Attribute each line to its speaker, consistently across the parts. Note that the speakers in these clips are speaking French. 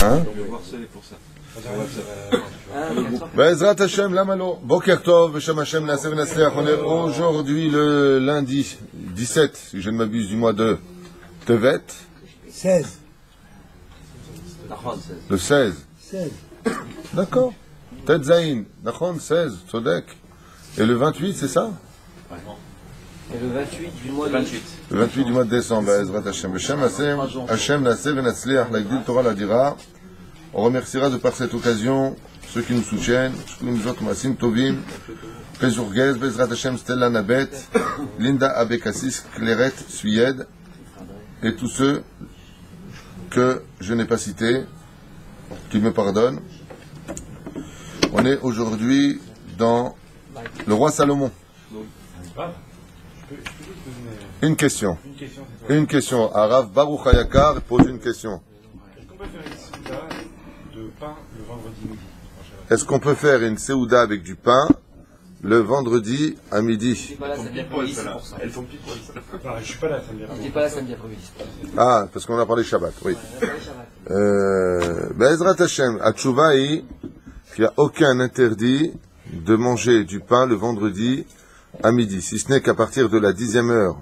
Speaker 1: Hein? Be'ezrat Hashem, lamalo. Boker Tov, Beshem Hashem, Nasev Nasleach. On est aujourd'hui le lundi 17, si je ne m'abuse, du mois de Tevet.
Speaker 2: 16.
Speaker 1: Le 16.
Speaker 2: 16.
Speaker 1: D'accord. Tet Zayin. D'accord, 16. Tzodek. Et le 28, c'est ça?
Speaker 3: Et le 28 du mois de...
Speaker 1: Le 28 du mois de décembre. Be'ezrat Hashem. Beshem Hashem, Nasev Nasleach, la Gdil Torah la dira. On remerciera de par cette occasion ceux qui nous soutiennent, Massim Tovim, Pezurgez, Bezrat Hashem, Stella Nabet, Linda Abekassis, Clairette, Suyed, et tous ceux que je n'ai pas cités, qui me pardonnent. On est aujourd'hui dans le roi Salomon. Une question. Une question. Arav Baruch Hayakar pose une question. Est-ce qu'on peut faire une séouda avec du pain le vendredi à midi?
Speaker 2: Je suis pas là samedi après-midi.
Speaker 1: Ah, parce qu'on a parlé Shabbat, oui. Be'ezrat Hashem, Atchouva est qu'il n'y a aucun interdit de manger du pain le vendredi à midi, si ce n'est qu'à partir de la 10e heure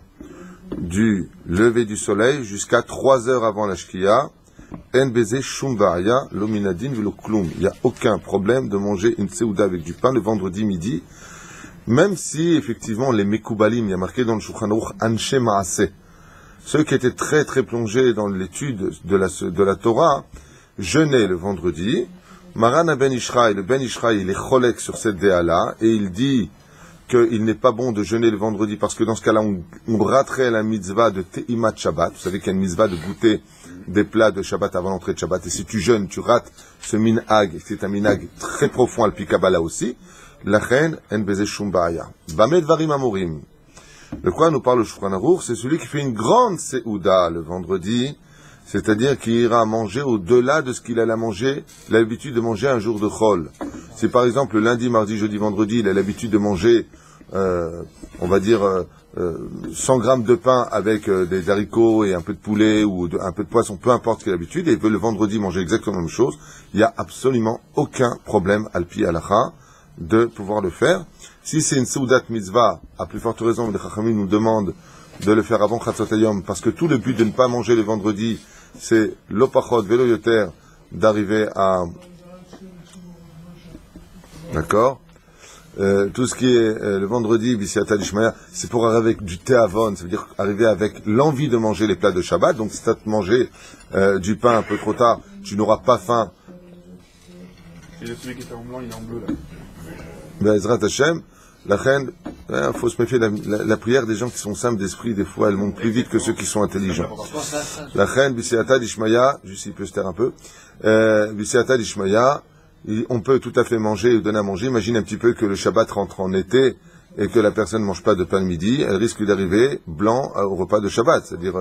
Speaker 1: du lever du soleil jusqu'à 3 heures avant la Shkia. Il n'y a aucun problème de manger une séouda avec du pain le vendredi midi, même si effectivement les Mekoubalim, il y a marqué dans le Shulchan Aruch Anshe Maaseh, ceux qui étaient très très plongés dans l'étude de la Torah, jeûnaient le vendredi. Maran Ben Ishraï, le Ben Ishraï, il est cholek sur cette déa-là, et il dit qu'il n'est pas bon de jeûner le vendredi, parce que dans ce cas-là, on raterait la mitzvah de Te'imat Shabbat. Vous savez qu'il y a une mitzvah de goûter des plats de Shabbat avant l'entrée de Shabbat. Et si tu jeûnes, tu rates ce minhag, c'est un minhag très profond al Pikabala aussi. Lachen en beze shum ba'aya. Bamed varim amorim. De quoi nous parle le Shulchan Aruch? C'est celui qui fait une grande seouda le vendredi, c'est-à-dire qu'il ira manger au-delà de ce qu'il a l'habitude de manger un jour de chol. Si par exemple le lundi, mardi, jeudi, vendredi, il a l'habitude de manger, on va dire, 100 grammes de pain avec des haricots et un peu de poulet ou un peu de poisson, peu importe quelle habitude, et il veut le vendredi manger exactement la même chose, il n'y a absolument aucun problème al pi halacha de pouvoir le faire. Si c'est une seudat mitzvah, à plus forte raison, les Chachamim nous demandent de le faire avant Chatzot Hayom, parce que tout le but de ne pas manger le vendredi, c'est l'opachot velo yoter, d'arriver à... D'accord? Tout ce qui est le vendredi, Bisiata Dishmaya, c'est pour arriver avec du théavon, ça veut dire arriver avec l'envie de manger les plats de Shabbat. Donc si tu as mangé du pain un peu trop tard, tu n'auras pas faim.
Speaker 4: Et celui qui était en blanc, il est en bleu là.
Speaker 1: Be'ezrat Hashem, la reine, il faut se méfier, la prière des gens qui sont simples d'esprit, des fois, elle monte plus vite que ceux qui sont intelligents. La reine, Bisiata Dishmaya, juste s'il peut se taire un peu, Bisiata Dishmaya, on peut tout à fait manger ou donner à manger. Imagine un petit peu que le Shabbat rentre en été et que la personne ne mange pas de pain le midi, elle risque d'arriver blanc au repas de Shabbat, c'est-à-dire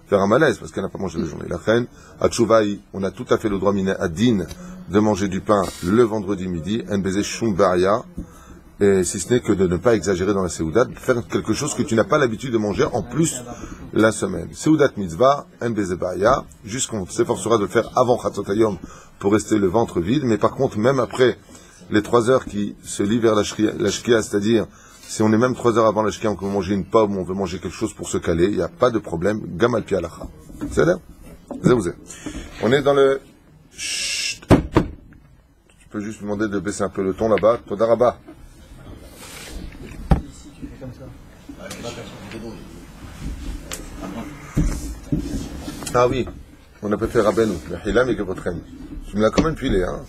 Speaker 1: faire un malaise parce qu'elle n'a pas mangé la journée. La reine, à Tchouvaï, on a tout à fait le droit miné à din de manger du pain le vendredi midi, nbz shum baria, et si ce n'est que de ne pas exagérer dans la séoudat, de faire quelque chose que tu n'as pas l'habitude de manger en plus la semaine. Séoudat mitzvah, nbz baria, juste qu'on s'efforcera de le faire avant Chatzot Hayom pour rester le ventre vide, mais par contre, même après les 3 heures qui se lient vers la shkia, c'est-à-dire, si on est même 3 heures avant la shkia, on veut manger une pomme, on veut manger quelque chose pour se caler, il n'y a pas de problème, gamal pi halacha. C'est là? On est dans le... Chut. Tu peux juste me demander de baisser un peu le ton là-bas. Toda Rabba. Ah oui, on a fait Rabbeinu, le Hilam et Gevotrem. Tu me l'as quand même filé, hein?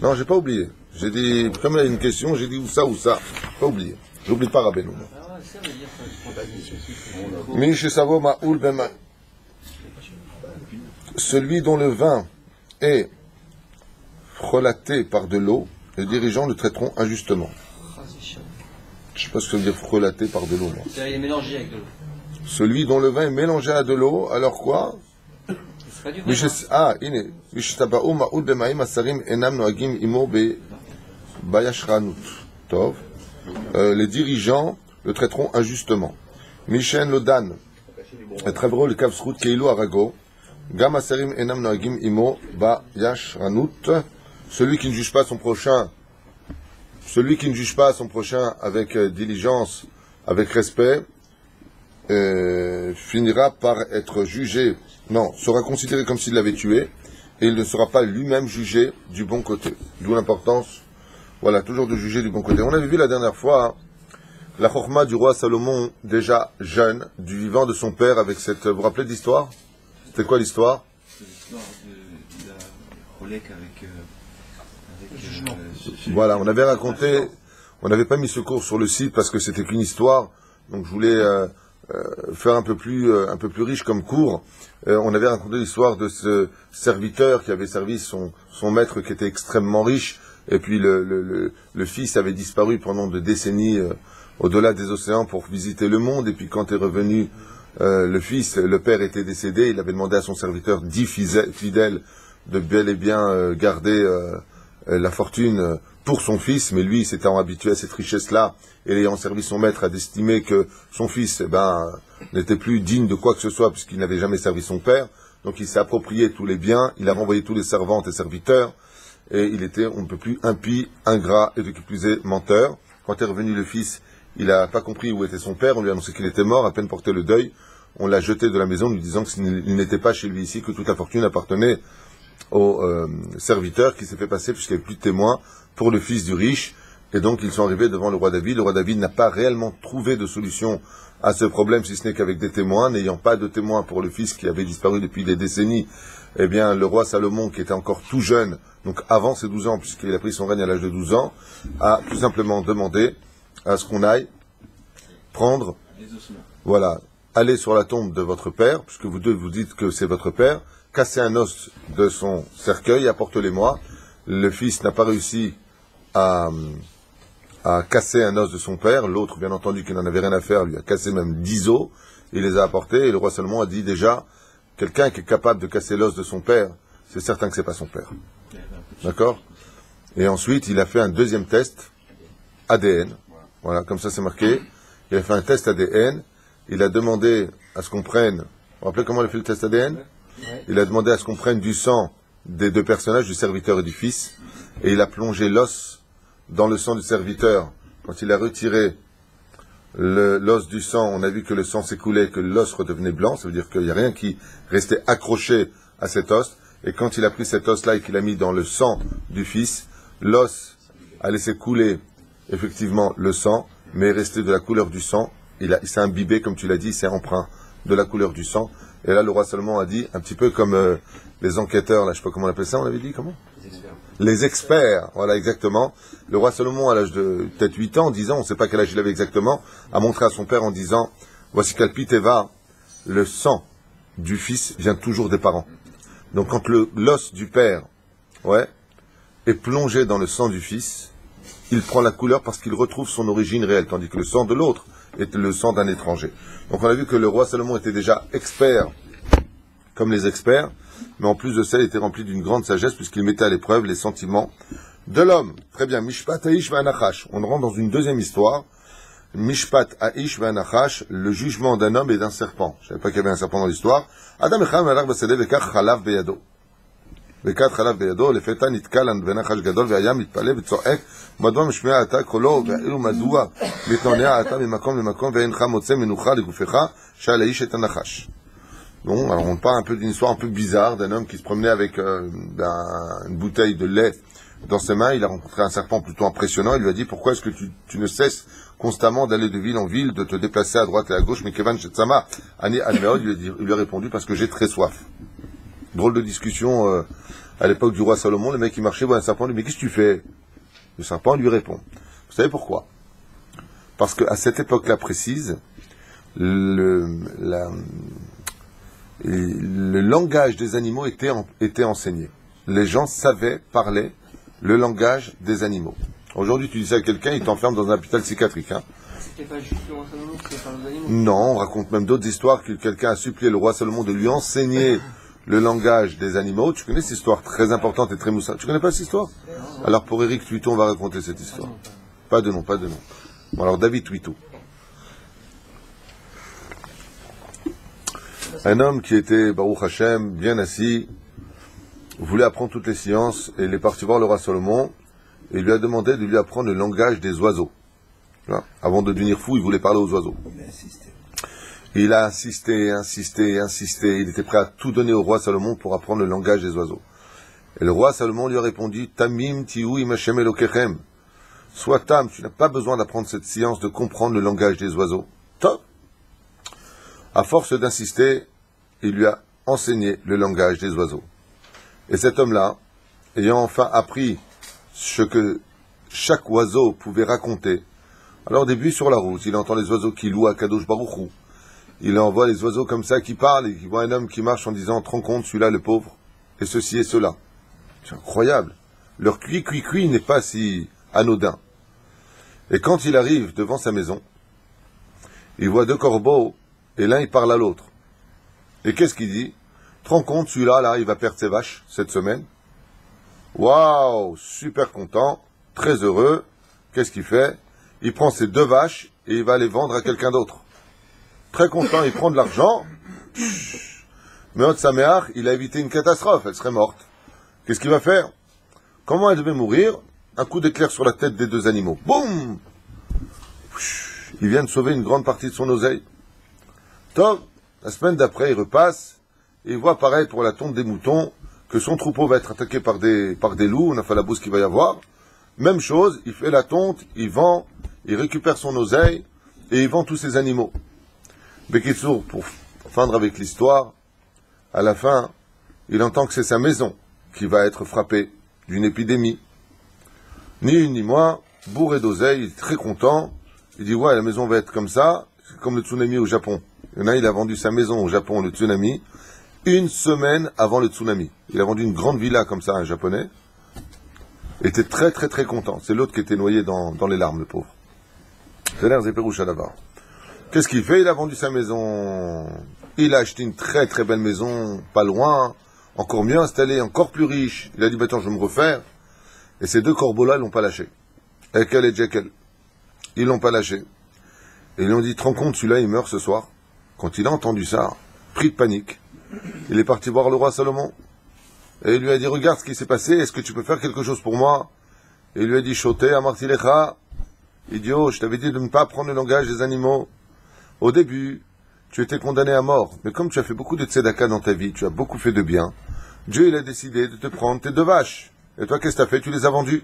Speaker 1: Non, j'ai pas oublié. J'ai dit, comme il y a une question, j'ai dit ou ça. Pas oublié. J'oublie pas Rabbeinu. Celui dont le vin est frelaté par de l'eau, les dirigeants le traiteront injustement. Je sais pas ce que ça veut dire frelaté par de l'eau, moi.
Speaker 3: Il est mélangé avec de l'eau.
Speaker 1: Celui dont le vin est mélangé à de l'eau, alors quoi? Les dirigeants le traiteront injustement. Mishen Lodan, le Kavsrut Keilu Arago, Gam aserim enam noagim imo ba yashranut. Celui qui ne juge pas son prochain, avec diligence, avec respect, finira par être jugé, sera considéré comme s'il l'avait tué, et il ne sera pas lui-même jugé du bon côté. D'où l'importance, toujours de juger du bon côté. On avait vu la dernière fois la chorma du roi Salomon, déjà jeune, du vivant de son père, avec cette... Vous vous rappelez de l'histoire? C'était quoi l'histoire?
Speaker 3: C'est l'histoire de la Rolek avec le jugement.
Speaker 1: Voilà, on avait raconté, on n'avait pas mis ce cours sur le site parce que c'était qu'une histoire, donc je voulais faire un peu plus riche comme cours. On avait raconté l'histoire de ce serviteur qui avait servi son maître qui était extrêmement riche, et puis le fils avait disparu pendant des décennies au-delà des océans pour visiter le monde, et puis quand est revenu le père était décédé, il avait demandé à son serviteur 10 fidèles de bel et bien garder la fortune pour son fils, mais lui, s'étant habitué à cette richesse-là, et ayant servi son maître, a estimé que son fils, n'était plus digne de quoi que ce soit, puisqu'il n'avait jamais servi son père, donc il s'est approprié tous les biens, il a renvoyé tous les servantes et serviteurs, et il était, on ne peut plus, impie, ingrat, et de qui plus est, menteur. Quand est revenu le fils, il n'a pas compris où était son père, on lui a annoncé qu'il était mort, à peine porté le deuil, on l'a jeté de la maison, lui disant qu'il n'était pas chez lui ici, que toute la fortune appartenait au serviteur qui s'est fait passer, puisqu'il n'y avait plus de témoins, pour le fils du riche, et donc ils sont arrivés devant le roi David. Le roi David n'a pas réellement trouvé de solution à ce problème, si ce n'est qu'avec des témoins. N'ayant pas de témoins pour le fils qui avait disparu depuis des décennies, eh bien le roi Salomon, qui était encore tout jeune, donc avant ses 12 ans, puisqu'il a pris son règne à l'âge de 12 ans, a tout simplement demandé à ce qu'on aille prendre, aller sur la tombe de votre père, puisque vous deux vous dites que c'est votre père, casser un os de son cercueil, apportez-les-moi. Le fils n'a pas réussi à casser un os de son père, l'autre, bien entendu, qui n'en avait rien à faire, lui a cassé même 10 os, il les a apportés, et le roi Salomon a dit déjà, quelqu'un qui est capable de casser l'os de son père, c'est certain que c'est pas son père. D'accord? Et ensuite, il a fait un deuxième test, ADN, voilà, comme ça c'est marqué, il a fait un test ADN, il a demandé à ce qu'on prenne, vous vous rappelez comment il a fait le test ADN? Il a demandé à ce qu'on prenne du sang des deux personnages, du serviteur et du fils, et il a plongé l'os dans le sang du serviteur. Quand il a retiré l'os du sang, on a vu que le sang s'écoulait, que l'os redevenait blanc, ça veut dire qu'il n'y a rien qui restait accroché à cet os, et quand il a pris cet os-là et qu'il a mis dans le sang du fils, l'os a laissé couler effectivement le sang, mais est resté de la couleur du sang, il s'est imbibé, comme tu l'as dit, c'est empreint de la couleur du sang. Et là, le roi Salomon a dit, un petit peu comme les enquêteurs, là, je sais pas comment on appelle ça, on avait dit, comment? Les experts, voilà, exactement. Le roi Salomon, à l'âge de peut-être 8 ans, 10 ans, on ne sait pas quel âge il avait exactement, a montré à son père en disant, voici Kalpiteva, le sang du fils vient toujours des parents. Donc quand l'os du père, est plongé dans le sang du fils, il prend la couleur parce qu'il retrouve son origine réelle, tandis que le sang de l'autre est le sang d'un étranger. Donc on a vu que le roi Salomon était déjà expert, comme les experts, mais en plus de ça, il était rempli d'une grande sagesse, puisqu'il mettait à l'épreuve les sentiments de l'homme. Très bien, Mishpat Aish V'Anachash. On rentre dans une deuxième histoire. Mishpat Aish V'Anachash, le jugement d'un homme et d'un serpent. Je ne savais pas qu'il y avait un serpent dans l'histoire. Adam Echam Melach Basadeh Vekach Chalav Beyado. Vekach Chalav Beyado, Lefeta Nitkalan V'Anachash Gadol Ve'ayam Mitpale V'Tzoek, Madwa Mishmea Ata Kolo Ve'ilu Madua Mitnonea Ata Mimakom Mimakom Ve'encha Motze Menucha Legufecha Shal Aish Et Anachash. Bon, alors on parle un peu d'une histoire un peu bizarre d'un homme qui se promenait avec une bouteille de lait dans ses mains. Il a rencontré un serpent plutôt impressionnant. Il lui a dit, pourquoi est-ce que tu ne cesses constamment d'aller de ville en ville, de te déplacer à droite et à gauche? Mais Kevan Shetsama, Ani Almeod, il lui a répondu, parce que j'ai très soif. Drôle de discussion à l'époque du roi Salomon. Le mec qui marchait voit un serpent, lui dit, mais qu'est-ce que tu fais? Le serpent lui répond. Vous savez pourquoi? Parce qu'à cette époque-là précise, le langage des animaux était enseigné. Les gens savaient parler le langage des animaux. Aujourd'hui, tu dis ça à quelqu'un, il t'enferme dans un hôpital psychiatrique.
Speaker 3: C'était pas juste le roi Salomon qui parle aux animaux?
Speaker 1: Non, on raconte même d'autres histoires que quelqu'un a supplié le roi Salomon de lui enseigner le langage des animaux. Tu connais cette histoire très importante et très moussante? Tu connais pas cette histoire? Alors pour Éric Tuitou, on va raconter cette histoire. Pas de nom. Bon, alors David Tuitou. Un homme qui était, Baruch Hashem, bien assis, voulait apprendre toutes les sciences, et il est parti voir le roi Salomon, et il lui a demandé de lui apprendre le langage des oiseaux. Voilà. Avant de devenir fou, il voulait parler aux oiseaux. Il a insisté, il était prêt à tout donner au roi Salomon pour apprendre le langage des oiseaux. Et le roi Salomon lui a répondu, Tamim tiou im Hashem Elokechem. Sois tam, tu n'as pas besoin d'apprendre cette science, de comprendre le langage des oiseaux. Top. À force d'insister, il lui a enseigné le langage des oiseaux. Et cet homme-là, ayant enfin appris ce que chaque oiseau pouvait raconter, alors au début sur la route, il entend les oiseaux qui louent à Kadosh Baruch Hu. Il envoie les oiseaux comme ça qui parlent et qui voit un homme qui marche en disant, te rends compte, celui-là le pauvre, et ceci et cela. C'est incroyable. Leur cuit n'est pas si anodin. Et quand il arrive devant sa maison, il voit deux corbeaux, et l'un il parle à l'autre. Et qu'est-ce qu'il dit? Te rends compte, celui-là, il va perdre ses vaches cette semaine. Waouh, super content, très heureux. Qu'est-ce qu'il fait? Il prend ses deux vaches et il va les vendre à quelqu'un d'autre. Très content, il prend de l'argent. Mais Hot Sameach, il a évité une catastrophe, elle serait morte. Qu'est-ce qu'il va faire? Comment elle devait mourir? Un coup d'éclair sur la tête des deux animaux. Boum! Il vient de sauver une grande partie de son oseille. Top, la semaine d'après, il repasse, et il voit apparaître pour la tonte des moutons que son troupeau va être attaqué par des loups, on a fait la bouse qu'il va y avoir. Même chose, il fait la tonte, il vend, il récupère son oseille, et il vend tous ses animaux. Bekitsour, pour feindre avec l'histoire, à la fin, il entend que c'est sa maison qui va être frappée d'une épidémie. Ni une ni moins, bourré d'oseille, il est très content, il dit ouais, la maison va être comme ça, c'est comme le tsunami au Japon. Il y en a, il a vendu sa maison au Japon, le tsunami, une semaine avant le tsunami. Il a vendu une grande villa comme ça à un japonais. Il était très très très content. C'est l'autre qui était noyé dans les larmes, le pauvre. C'est l'air Zéperouche à là-bas. Qu'est-ce qu'il fait? Il a vendu sa maison. Il a acheté une très très belle maison, pas loin, encore mieux installée, encore plus riche. Il a dit, attends, je vais me refaire. Et ces deux corbeaux-là, ils l'ont pas lâché. Ekel et Jekyll. Ils l'ont pas lâché. Et ils lui ont dit, te rends compte, celui-là, il meurt ce soir. Quand il a entendu ça, pris de panique, il est parti voir le roi Salomon. Et il lui a dit, regarde ce qui s'est passé, est-ce que tu peux faire quelque chose pour moi? Et il lui a dit, Choté, Amartilecha, idiot, je t'avais dit de ne pas prendre le langage des animaux. Au début, tu étais condamné à mort, mais comme tu as fait beaucoup de tzedaka dans ta vie, tu as beaucoup fait de bien, Dieu il a décidé de te prendre tes deux vaches. Et toi, qu'est-ce que tu as fait? Tu les as vendues.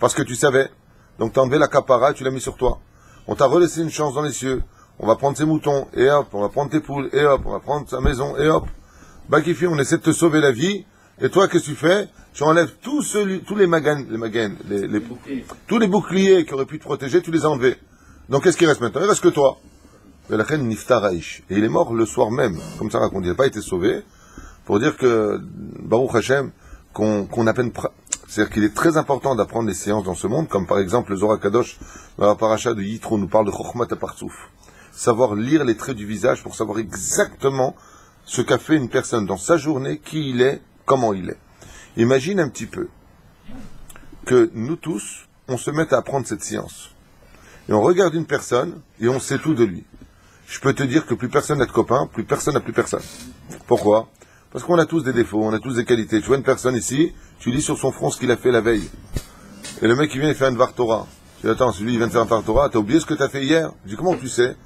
Speaker 1: Parce que tu savais. Donc tu as enlevé la capara et tu l'as mis sur toi. On t'a relaissé une chance dans les cieux. On va prendre ses moutons, et hop, on va prendre tes poules, et hop, on va prendre sa maison, et hop. Bakifi, on essaie de te sauver la vie, et toi, qu'est-ce que tu fais? Tu enlèves tous les maganes, tous les boucliers qui auraient pu te protéger, tu les as enlevés. Donc qu'est-ce qui reste maintenant? Il reste que toi. Et la reine Niftar Haïch. Et il est mort le soir même, comme ça raconte. Il n'a pas été sauvé, pour dire que, Baruch Hashem, qu'on appelle, c'est-à-dire qu'il est très important d'apprendre les séances dans ce monde, comme par exemple le Zohar Kadosh, dans la paracha de Yitro, nous parle de Chokhmat HaPartsouf. Savoir lire les traits du visage pour savoir exactement ce qu'a fait une personne dans sa journée, qui il est, comment il est. Imagine un petit peu que nous tous, on se mette à apprendre cette science. Et on regarde une personne et on sait tout de lui. Je peux te dire que plus personne n'a de copain, plus personne n'a plus personne. Pourquoi? Parce qu'on a tous des défauts, on a tous des qualités. Tu vois une personne ici, tu lis sur son front ce qu'il a fait la veille. Et le mec, il vient, il fait un Dvar Torah. Tu dis, attends, celui, il vient de faire un Dvar Torah, t'as oublié ce que t'as fait hier? Je dis, comment tu sais?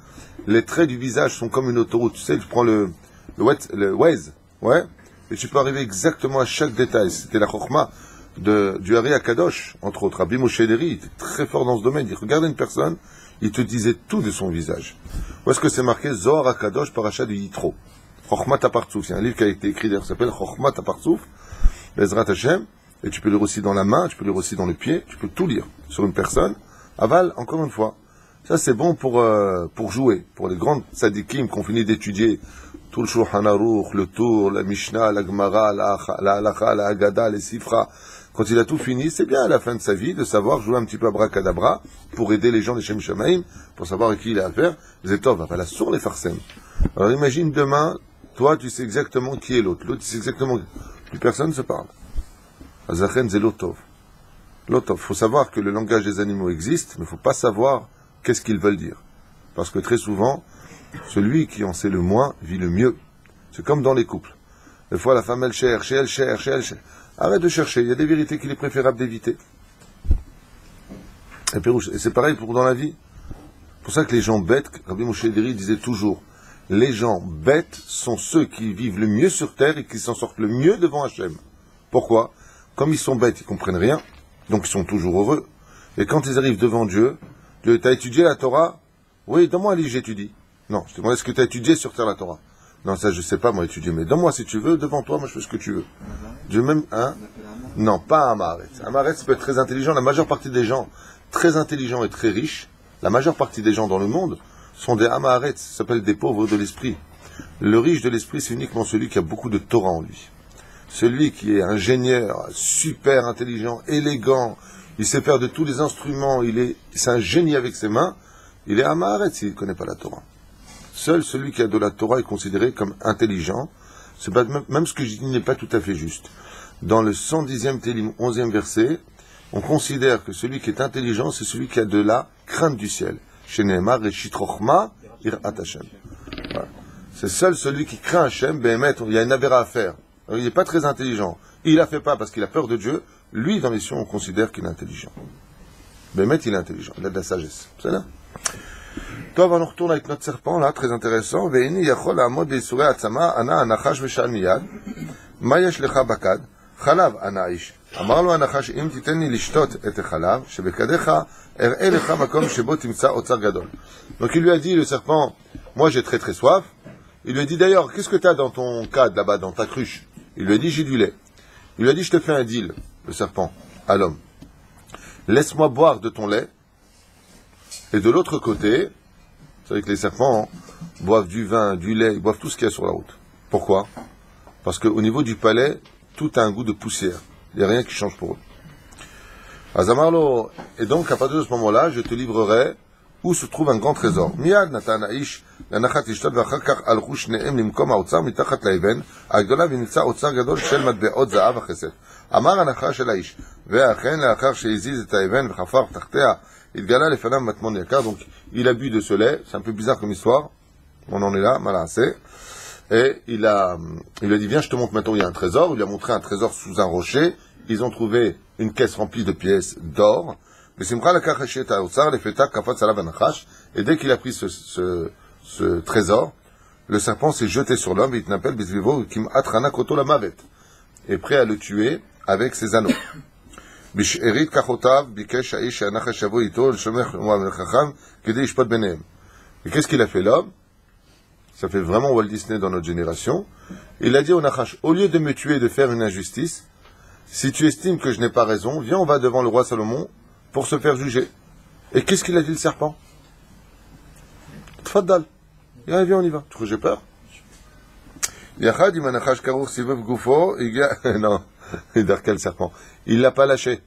Speaker 1: Les traits du visage sont comme une autoroute. Tu sais, tu prends le Waze, ouais, et tu peux arriver exactement à chaque détail. C'était la Chokhma du Hari Akadosh, entre autres. Rabbi Moshe Deri, il était très fort dans ce domaine. Il regardait une personne, il te disait tout de son visage. Où est-ce que c'est marqué? Zohar Akadosh, paracha de Yitro. Chokhmat HaPartsouf. C'est un livre qui a été écrit d'ailleurs, qui s'appelle Chokhmat HaPartsouf, Bezrat Hashem. Et tu peux lire aussi dans la main, tu peux lire aussi dans le pied, tu peux tout lire sur une personne. Aval, encore une fois. Ça, c'est bon pour jouer. Pour les grandes tzadikim qu'on finit d'étudier tout le Shulchan Aruch, le Tour, la Mishnah, la Gemara, la Halacha, la Haggadah, les Sifra. Quand il a tout fini, c'est bien à la fin de sa vie de savoir jouer un petit peu à abracadabra pour aider les gens des Shem Shamaim, pour savoir à qui il a affaire. Zetov, va la sur les farsem. Alors imagine demain, toi tu sais exactement qui est l'autre. L'autre sait exactement. Plus personne ne se parle. Azachen c'est l'otov. L'otov. Faut savoir que le langage des animaux existe, mais il faut pas savoir qu'est-ce qu'ils veulent dire. Parce que très souvent, celui qui en sait le moins vit le mieux. C'est comme dans les couples. Des fois, la femme, elle cherche, elle cherche, elle cherche. Arrête de chercher, il y a des vérités qu'il est préférable d'éviter. Et c'est pareil pour dans la vie. C'est pour ça que les gens bêtes, Rabbi Moshe Ederi disait toujours, les gens bêtes sont ceux qui vivent le mieux sur terre et qui s'en sortent le mieux devant Hachem. Pourquoi? Comme ils sont bêtes, ils comprennent rien, donc ils sont toujours heureux. Et quand ils arrivent devant Dieu, Dieu, t'as étudié la Torah? Oui, donne-moi un livre, j'étudie. Non, je te demande, est-ce que tu as étudié sur terre la Torah? Non, ça je sais pas, moi, étudier, mais donne-moi si tu veux, devant toi, moi je fais ce que tu veux. Dieu même, hein? Non, pas Amaret. Amaret, ça peut être très intelligent. La majeure partie des gens, très intelligents et très riches, la majeure partie des gens dans le monde, sont des Amaret, ça s'appelle des pauvres de l'esprit. Le riche de l'esprit, c'est uniquement celui qui a beaucoup de Torah en lui. Celui qui est ingénieur, super intelligent, élégant, il sait faire de tous les instruments, c'est un génie avec ses mains, il est Amaret s'il ne connaît pas la Torah. Seul celui qui a de la Torah est considéré comme intelligent. Même ce que je dis n'est pas tout à fait juste. Dans le 110e Télim, 11e verset, on considère que celui qui est intelligent, c'est celui qui a de la crainte du ciel. Chez Nehemar, Reshit Rochma, Irat Hashem. C'est seul celui qui craint Hashem, il y a une avéra à faire. Alors, il n'est pas très intelligent. Il ne la fait pas parce qu'il a peur de Dieu. Lui, dans les cieux, on considère qu'il est intelligent. Bémet, il est intelligent. Il a de la sagesse. C'est là. Toi, on retourne avec notre serpent, là, très intéressant. Veini yachol amod beisurei atzama, ana anachash veshal miyad. Ma yesh lecha bakad, chalav ana ish. אמר לו הנחש, אם תיתן לי לשתות את החלב, שבקדיך אראה לך מקום שבו תמצא אוצר גדול. Donc il lui a dit, le serpent, moi j'ai très très soif. Il lui a dit d'ailleurs, qu'est-ce que tu as dans ton cadre là-bas, dans ta cruche? Il lui a dit, j'ai du lait. Il lui a dit, je te fais un deal, le serpent, à l'homme. Laisse-moi boire de ton lait. Et de l'autre côté, vous savez que les serpents boivent du vin, du lait, ils boivent tout ce qu'il y a sur la route. Pourquoi? Parce qu'au niveau du palais, tout a un goût de poussière. Il n'y a rien qui change pour eux. Azamarlo, et donc à partir de ce moment-là, je te livrerai où se trouve un grand trésor. Miad natan aish lanachat ishtot v'achar kach alchu shneim limkom haotzar mitachat laven הגדולה ונמצא אוצר גדול של מטבעות זהב וכסף. אמר הנחש אל האיש, ואכן לאחר שהזיז את האבן וחפר תחתיה, התגלה לפניו מטמון יקר. Donc il a bu de ce lait, c'est un peu bizarre comme histoire. On en est là, mal assez. Et il lui a dit, viens, je te montre maintenant, il y a un trésor. Il lui a montré un trésor sous un rocher. Ils ont trouvé une caisse remplie de pièces d'or. Et dès qu'il a pris ce trésor, le serpent s'est jeté sur l'homme, et est prêt à le tuer avec ses anneaux. Et qu'est-ce qu'il a fait l'homme? Ça fait vraiment Walt Disney dans notre génération. Il a dit au Nachash, au lieu de me tuer et de faire une injustice, si tu estimes que je n'ai pas raison, viens, on va devant le roi Salomon pour se faire juger. Et qu'est-ce qu'il a dit le serpent? Tfaddal. Viens, on y va. Tu crois que j'ai peur? Non, il a quel serpent? Il l'a pas lâché.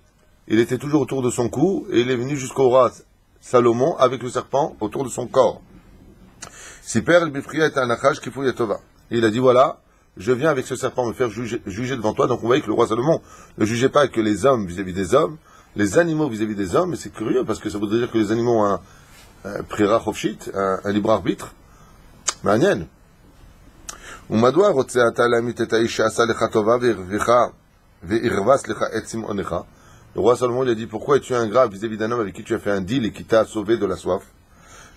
Speaker 1: Il était toujours autour de son cou et il est venu jusqu'au roi Salomon avec le serpent autour de son corps. Il a dit, voilà, je viens avec ce serpent me faire juger devant toi. Donc on voit que le roi Salomon ne jugeait pas que les hommes vis-à-vis des hommes, les animaux vis-à-vis des hommes, et c'est curieux parce que ça voudrait dire que les animaux ont un prira chofshit, un libre arbitre. מעניין. ומדוע רוצה אתה להמית את האיש שעשה לך טובה והרבס לך את צמאונך? Le roi Salomon lui a dit, pourquoi es-tu ingrat vis-à-vis d'un homme avec qui tu as fait un deal et qui t'a sauvé de la soif?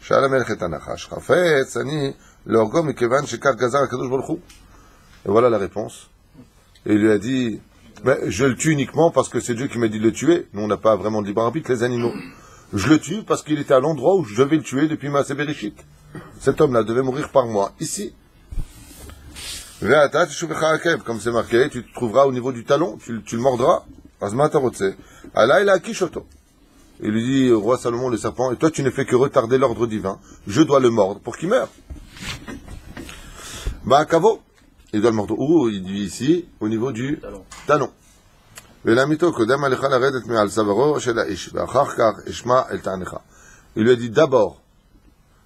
Speaker 1: שאל המלך את הנחש, חפץ אני להורגו מכיוון שכך גזר הקדוש ברוך הוא. Et voilà la réponse. Et il lui a dit, je le tue uniquement parce que c'est Dieu qui m'a dit de le tuer. Nous, on n'a pas vraiment de libre arbitre, les animaux. Je le tue parce qu'il était à l'endroit où je devais le tuer depuis ma Bereshit. Cet homme-là devait mourir par moi, ici. Comme c'est marqué, tu te trouveras au niveau du talon, tu le mordras. Allah, il a Kishoto. Il lui dit au roi Salomon, le serpent, et toi tu ne fais que retarder l'ordre divin. Je dois le mordre pour qu'il meure. Kavo, il doit le mordre. Où il dit ici, au niveau du talon. Il lui a dit d'abord,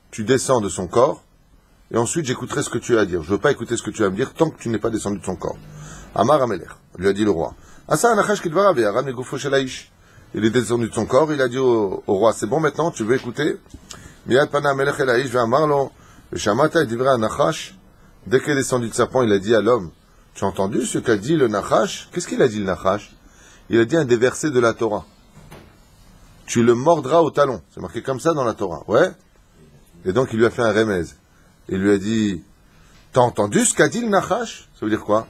Speaker 1: tu descends de son corps, et ensuite j'écouterai ce que tu as à dire. Je ne veux pas écouter ce que tu as à me dire tant que tu n'es pas descendu de son corps. Amar Amelech, lui a dit le roi. Il est descendu de son corps, il a dit au roi, c'est bon maintenant, tu veux écouter? Miyad pana Amelech el Aish ve'amar lo, ve'shamata et divrei hanachash, dès qu'est descendu le serpent, il a dit à l'homme, tu as entendu ce qu'a dit le Nachash? Qu'est-ce qu'il a dit le Nachash? Il a dit un des versets de la Torah. Tu le mordras au talon. C'est marqué comme ça dans la Torah. Ouais. Et donc il lui a fait un remez. Il lui a dit, t'as entendu ce qu'a dit le Nachash? Ça veut dire quoi?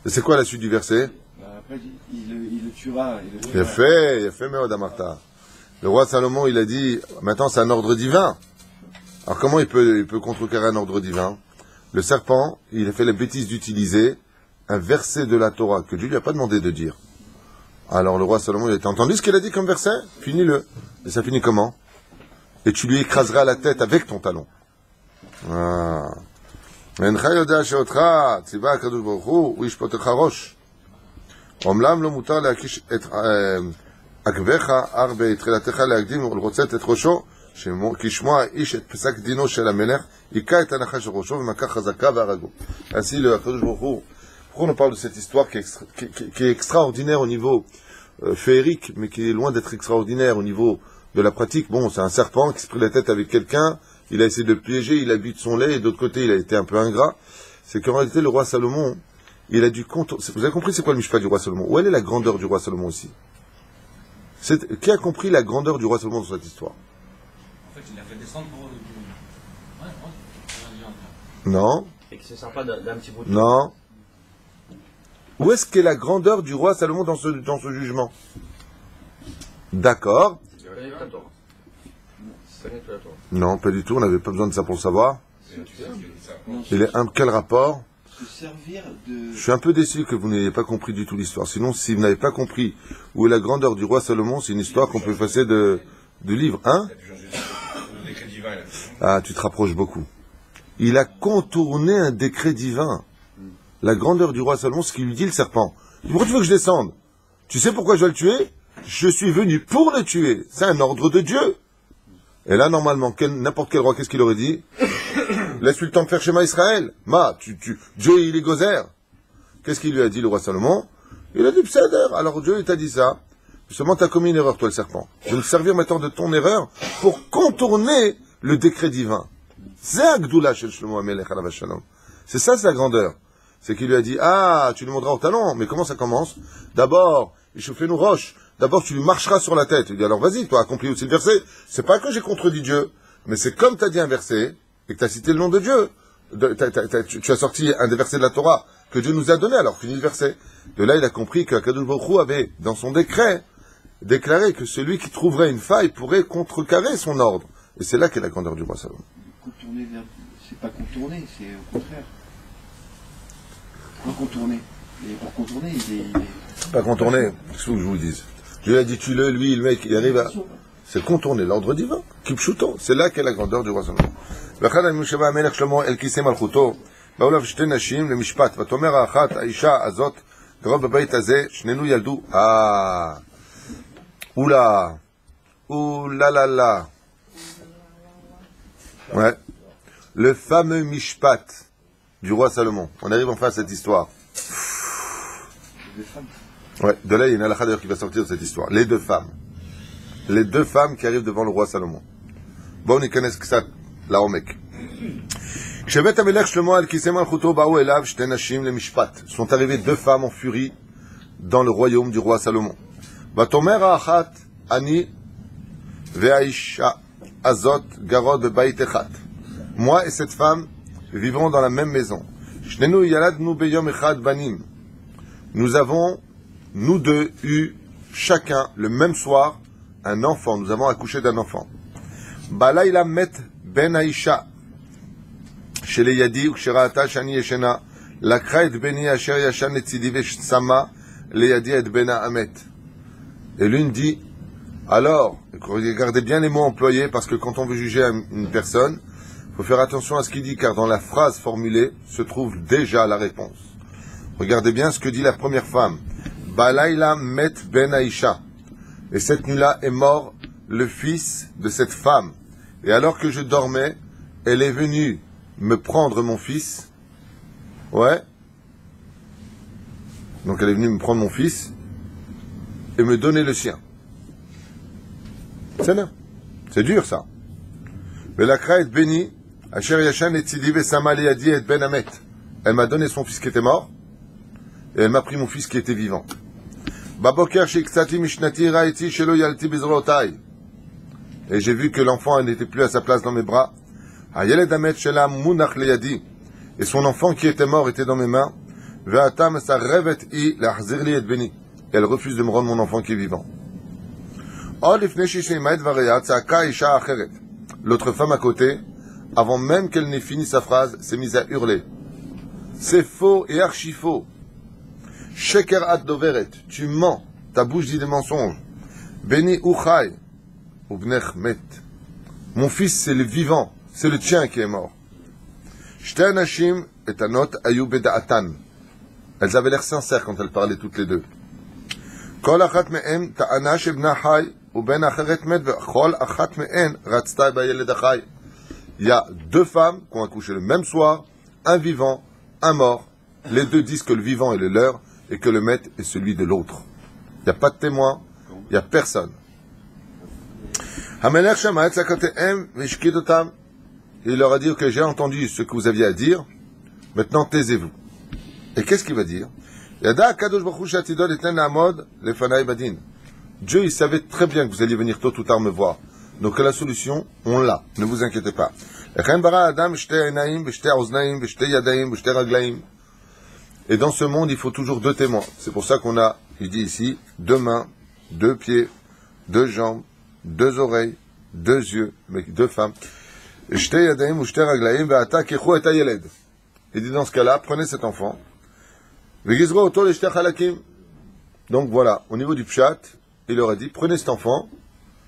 Speaker 1: Et c'est quoi la suite du verset?
Speaker 3: Après, il le tuera.
Speaker 1: Il a fait Meod Amarta. Le roi Salomon, il a dit, maintenant c'est un ordre divin. Alors comment il peut contrecarrer un ordre divin? Le serpent, il a fait la bêtise d'utiliser un verset de la Torah que Dieu lui a pas demandé de dire. Alors le roi Salomon, il a entendu ce qu'il a dit comme verset? Finis-le. Et ça finit comment? Et tu lui écraseras la tête avec ton talon. Ah. אומנם לא מותר להקיש את עקבך בתחילתך להקדים ולרוצת את ראשו, כי שמוע האיש את פסק דינו של המלך, היכה את הנחש של ראשו ומכה חזקה והרגו. Ainsi le Akadosh Baruch Hu, pourquoi on parle de cette histoire qui est extraordinaire au niveau féerique, mais qui est loin d'être extraordinaire au niveau de la pratique? Bon, c'est un serpent qui s'est pris la tête avec quelqu'un, il a essayé de le piéger, il a bu de son lait, et d'autre côté il a été un peu ingrat. C'est qu'en réalité le roi Salomon, il a dû contourner. Vous avez compris c'est quoi le mishpat du roi Salomon? Où elle est la grandeur du roi Salomon aussi? Qui a compris la grandeur du roi Salomon dans cette histoire?
Speaker 2: En fait, il a fait descendre pour...
Speaker 1: Non.
Speaker 2: Et que ce sert pas d'un petit bout de...
Speaker 1: Non. Où est-ce qu'est la grandeur du roi Salomon dans ce jugement? D'accord. Non, pas du tout, on n'avait pas besoin de ça pour le savoir. Il est quel rapport? Je suis un peu déçu que vous n'ayez pas compris du tout l'histoire. Sinon, si vous n'avez pas compris où est la grandeur du roi Salomon, c'est une histoire qu'on peut effacer de livres. Hein? Ah, tu te rapproches beaucoup. Il a contourné un décret divin. La grandeur du roi Salomon, ce qu'il lui dit le serpent. Pourquoi tu veux que je descende? Tu sais pourquoi je vais le tuer? Je suis venu pour le tuer. C'est un ordre de Dieu. Et là, normalement, n'importe quel roi, qu'est-ce qu'il aurait dit? Laisse-lui le temps de faire Shema Israël. Dieu, il est gozer. Qu'est-ce qu'il lui a dit, le roi Salomon? Il a dit, Pseder. Alors Dieu, il t'a dit ça. Justement, tu as commis une erreur, toi, le serpent. Je vais me servir maintenant de ton erreur pour contourner le décret divin. C'est Agdoula chez Shlomo HaMelech alav shalom. C'est ça, c'est la grandeur. C'est qu'il lui a dit, ah, tu lui montreras au talon. Mais comment ça commence? D'abord, il chauffait-nous roche. D'abord, tu lui marcheras sur la tête. Il dit, alors vas-y, toi, accomplis aussi le verset. C'est pas que j'ai contredit Dieu, mais c'est comme tu as dit un verset, et que tu as cité le nom de Dieu. Tu as sorti un des versets de la Torah que Dieu nous a donné, alors finis le verset. De là, il a compris qu'Akadosh Baruch Hu avait, dans son décret, déclaré que celui qui trouverait une faille pourrait contrecarrer son ordre. Et c'est là qu'est la grandeur du roi Salomon.
Speaker 3: Contourner c'est pas contourner, c'est au contraire. Pas contourner. Et pour contourner, il est...
Speaker 1: Pas contourner, qu'est-ce que je vous dis? Dieu a dit tue-le, lui, le mec, il arrive à... C'est contourner l'ordre divin. Kipshuto. C'est là qu'est la grandeur du roi Salomon. ואחד המושבה המלך שלמה אל כיסא מלכותו, באו אליו שתי נשים למשפט, ותאמר האחת, האישה הזאת, קרוב בבית הזה, שנינו ילדו. Oula. Oula la la. Ouais. Le fameux mishpat du roi Salomon. On arrive enfin à cette histoire. Ouais, de là, il y a une halakha d'ailleurs qui va sortir de cette histoire. Les deux femmes. Les deux femmes qui arrivent devant le roi Salomon. Bon, on y connaît que ça, la Omek. כשבית המלך שלמה על כיסא מלכותו באו אליו שתי נשים למשפט. Sont arrivées deux femmes en furie dans le royaume du roi Salomon. ותאמר האחת, אני והאישה הזאת גרות בבית אחד. Moi et cette femme vivons dans la même maison. שנינו ילדנו ביום אחד בנים. Nous avons, nous deux, eu chacun, le même soir, un enfant. Nous avons accouché d'un enfant. Balayla met ben Aisha. Chez les Yadi, ou chez Raata, Shani Yeshena. Lakra et beni asher yashan et tzidi sama, les Yadi et bena amet. Et l'une dit, alors, regardez bien les mots employés, parce que quand on veut juger une personne, il faut faire attention à ce qu'il dit, car dans la phrase formulée se trouve déjà la réponse. Regardez bien ce que dit la première femme. Balayla met ben Aisha. Et cette nuit-là est mort le fils de cette femme. Et alors que je dormais, elle est venue me prendre mon fils. Ouais. Donc elle est venue me prendre mon fils et me donner le sien. C'est là. C'est dur ça. Mais la crainte bénie, Asher Yashan et Tzidi Vesama Liadi et Ben Amet. Elle m'a donné son fils qui était mort, et elle m'a pris mon fils qui était vivant. Baboker Shiktati Mishnati Raiti Shelo Yalti Bizrotai. Et j'ai vu que l'enfant n'était plus à sa place dans mes bras. Hayeled Amet Shela Munach Liadi. Et son enfant qui était mort était dans mes mains. Ve'atam sa revet I lahzir li et beni. Elle refuse de me rendre mon enfant qui est vivant. L'autre femme à côté, avant même qu'elle n'ait fini sa phrase, s'est mise à hurler. C'est faux et archi faux. Sheker ad doveret, tu mens, ta bouche dit des mensonges. Beni uchai, ubnech met. Mon fils, c'est le vivant, c'est le tien qui est mort. Shte anashim et anot ayu beda'atan. Elles avaient l'air sincères quand elles parlaient toutes les deux. Kol achat me'em ta'ana shebna chai uben acheret met ve'chol achat me'en ratzta ba'yeled achai. Il y a deux femmes qui ont accouché le même soir, un vivant, un mort. Les deux disent que le vivant est le leur et que le maître est celui de l'autre. Il n'y a pas de témoin, il n'y a personne. Il leur a dit que j'ai entendu ce que vous aviez à dire, maintenant taisez-vous. Et qu'est-ce qu'il va dire? Dieu, il savait très bien que vous alliez venir tôt ou tard me voir. Donc la solution, on l'a, ne vous inquiétez pas. Et dans ce monde, il faut toujours deux témoins. C'est pour ça qu'on a, il dit ici, deux mains, deux pieds, deux jambes, deux oreilles, deux yeux, deux femmes. Il dit dans ce cas-là, prenez cet enfant. Donc voilà, au niveau du pshat, il leur a dit, prenez cet enfant,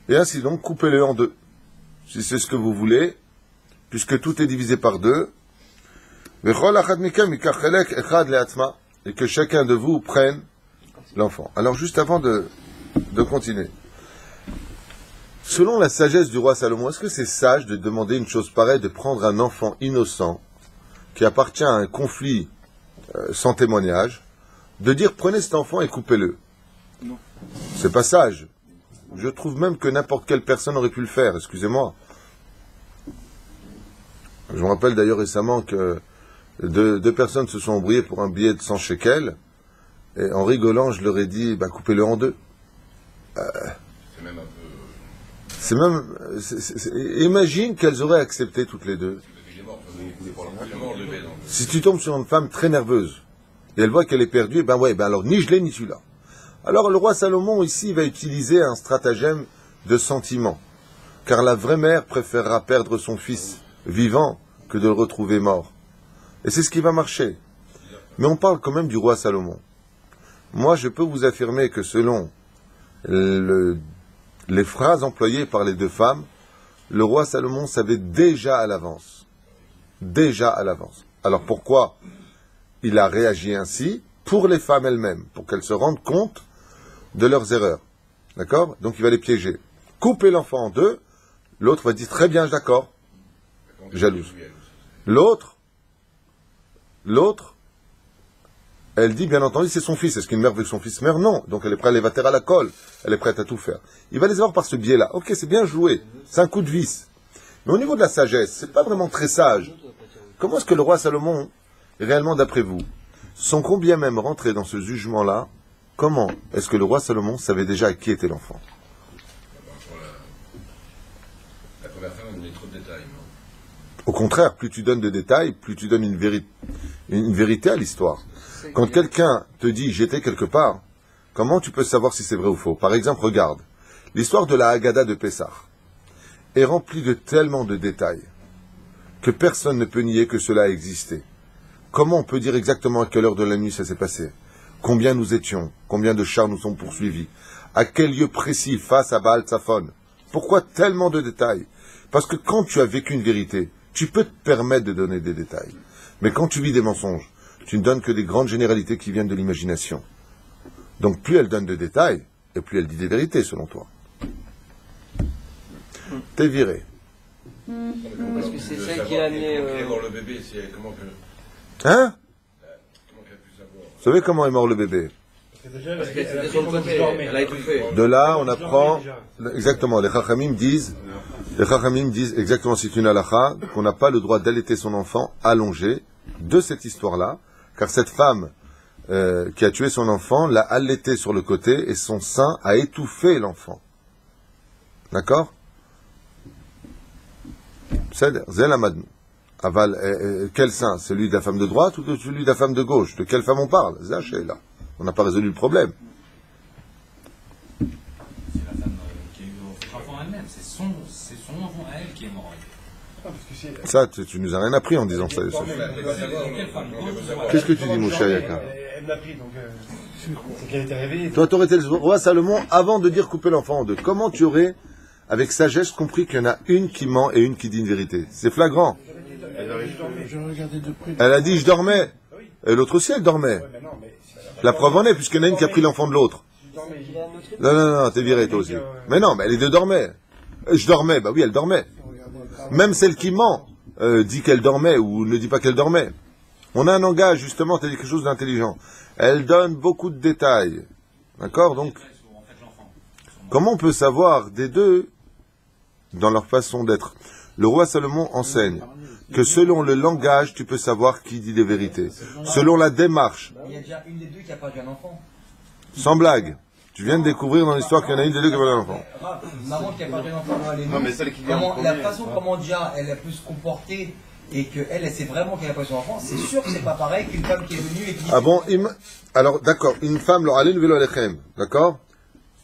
Speaker 1: et ainsi donc, coupez-le en deux. Si c'est ce que vous voulez, puisque tout est divisé par deux, et que chacun de vous prenne l'enfant. Alors juste avant de continuer, selon la sagesse du roi Salomon, est-ce que c'est sage de demander une chose pareille, de prendre un enfant innocent, qui appartient à un conflit sans témoignage, de dire prenez cet enfant et coupez-le?
Speaker 3: Non.
Speaker 1: C'est pas sage. Je trouve même que n'importe quelle personne aurait pu le faire, excusez-moi. Je me rappelle d'ailleurs récemment que deux personnes se sont embrouillées pour un billet de 100 shekels, et en rigolant, je leur ai dit, coupez-le en deux. C'est même un peu... imagine qu'elles auraient accepté toutes les deux. Si tu tombes sur une femme très nerveuse, et elle voit qu'elle est perdue, alors ni je l'ai ni celui-là. Alors le roi Salomon ici va utiliser un stratagème de sentiment, car la vraie mère préférera perdre son fils vivant que de le retrouver mort. Et c'est ce qui va marcher. Mais on parle quand même du roi Salomon. Moi, je peux vous affirmer que selon les phrases employées par les deux femmes, le roi Salomon savait déjà à l'avance. Déjà à l'avance. Alors pourquoi il a réagi ainsi? Pour les femmes elles-mêmes, pour qu'elles se rendent compte de leurs erreurs. D'accord? Donc il va les piéger. Couper l'enfant en deux, l'autre va dire très bien, d'accord. Jalouse. L'autre, elle dit bien entendu c'est son fils. Est-ce qu'une mère veut que son fils meure? Non. Donc elle est prête à les vater à la colle. Elle est prête à tout faire. Il va les avoir par ce biais-là. Ok, c'est bien joué. C'est un coup de vis. Mais au niveau de la sagesse, c'est pas vraiment très sage. Comment est-ce que le roi Salomon, réellement d'après vous, sans combien même rentrer dans ce jugement-là, comment est-ce que le roi Salomon savait déjà à qui était l'enfant?
Speaker 5: La première femme a donné trop de détails, non?
Speaker 1: Au contraire, plus tu donnes de détails, plus tu donnes une vérité à l'histoire. Quand quelqu'un te dit « j'étais quelque part », comment tu peux savoir si c'est vrai ou faux? Par exemple, regarde, l'histoire de la Haggadah de Pessah est remplie de tellement de détails que personne ne peut nier que cela a existé. Comment on peut dire exactement à quelle heure de la nuit ça s'est passé? Combien nous étions? Combien de chars nous ont poursuivis? À quel lieu précis face à Baal Tzafon? Pourquoi tellement de détails? Parce que quand tu as vécu une vérité, tu peux te permettre de donner des détails. Mais quand tu vis des mensonges, tu ne donnes que des grandes généralités qui viennent de l'imagination. Donc plus elle donne de détails, et plus elle dit des vérités selon toi. T'es viré.
Speaker 2: Parce que c'est celle qui a amené...
Speaker 5: Voir le bébé, c'est comment que...
Speaker 1: Hein?
Speaker 5: Comment qu'elle a pu savoir?
Speaker 1: Vous savez comment est mort le bébé?
Speaker 2: Parce qu'elle était sur le côté, elle a étouffé.
Speaker 1: De là, on apprend, exactement, les Chachamim disent exactement, c'est une halakha, qu'on n'a pas le droit d'allaiter son enfant allongé de cette histoire-là, car cette femme qui a tué son enfant l'a allaité sur le côté et son sein a étouffé l'enfant. D'accord? C'est la madnou. Aval, quel sein? Celui de la femme de droite ou de celui de la femme de gauche? De quelle femme on parle? C'est là. On n'a pas résolu le problème.
Speaker 6: C'est la femme qui a eu l'enfant elle-même. C'est son enfant à elle qui est mort.
Speaker 1: Ça, tu nous as rien appris en disant ça. Qu'est-ce que tu dis, Moshe Ayaka?
Speaker 4: Elle m'a pris, donc c'est qu'elle était réveillée.
Speaker 1: Toi, tu aurais été le roi Salomon avant de dire couper l'enfant en deux. Comment tu aurais, avec sagesse, compris qu'il y en a une qui ment et une qui dit une vérité? C'est flagrant. Elle a dit, je dormais. Et l'autre aussi, elle dormait. La preuve en est, puisqu'il y en a une qui a pris l'enfant de l'autre. Non, t'es viré, toi aussi. Mais non, mais les deux dormaient. Je dormais, bah oui, elle dormait. Même celle qui ment dit qu'elle dormait ou ne dit pas qu'elle dormait. On a un langage, justement, t'as dit quelque chose d'intelligent. Elle donne beaucoup de détails. D'accord? Donc, comment on peut savoir des deux dans leur façon d'être? Le roi Salomon enseigne que selon le langage, tu peux savoir qui dit les vérités. Selon la démarche.
Speaker 2: Il y a déjà une des deux qui a perdu un enfant.
Speaker 1: Sans blague. Tu viens de découvrir dans l'histoire qu'il y en a une des deux qui a perdu un enfant.
Speaker 2: Maman qui a perdu un enfant, elle est
Speaker 4: Non, mais celle qui vient en premier,
Speaker 2: la façon comment déjà elle a pu se comporter et qu'elle, elle sait vraiment qu'elle a perdu son enfant, c'est sûr que c'est pas pareil qu'une femme qui est venue et qui...
Speaker 1: Ah bon, alors d'accord, une femme, d'accord?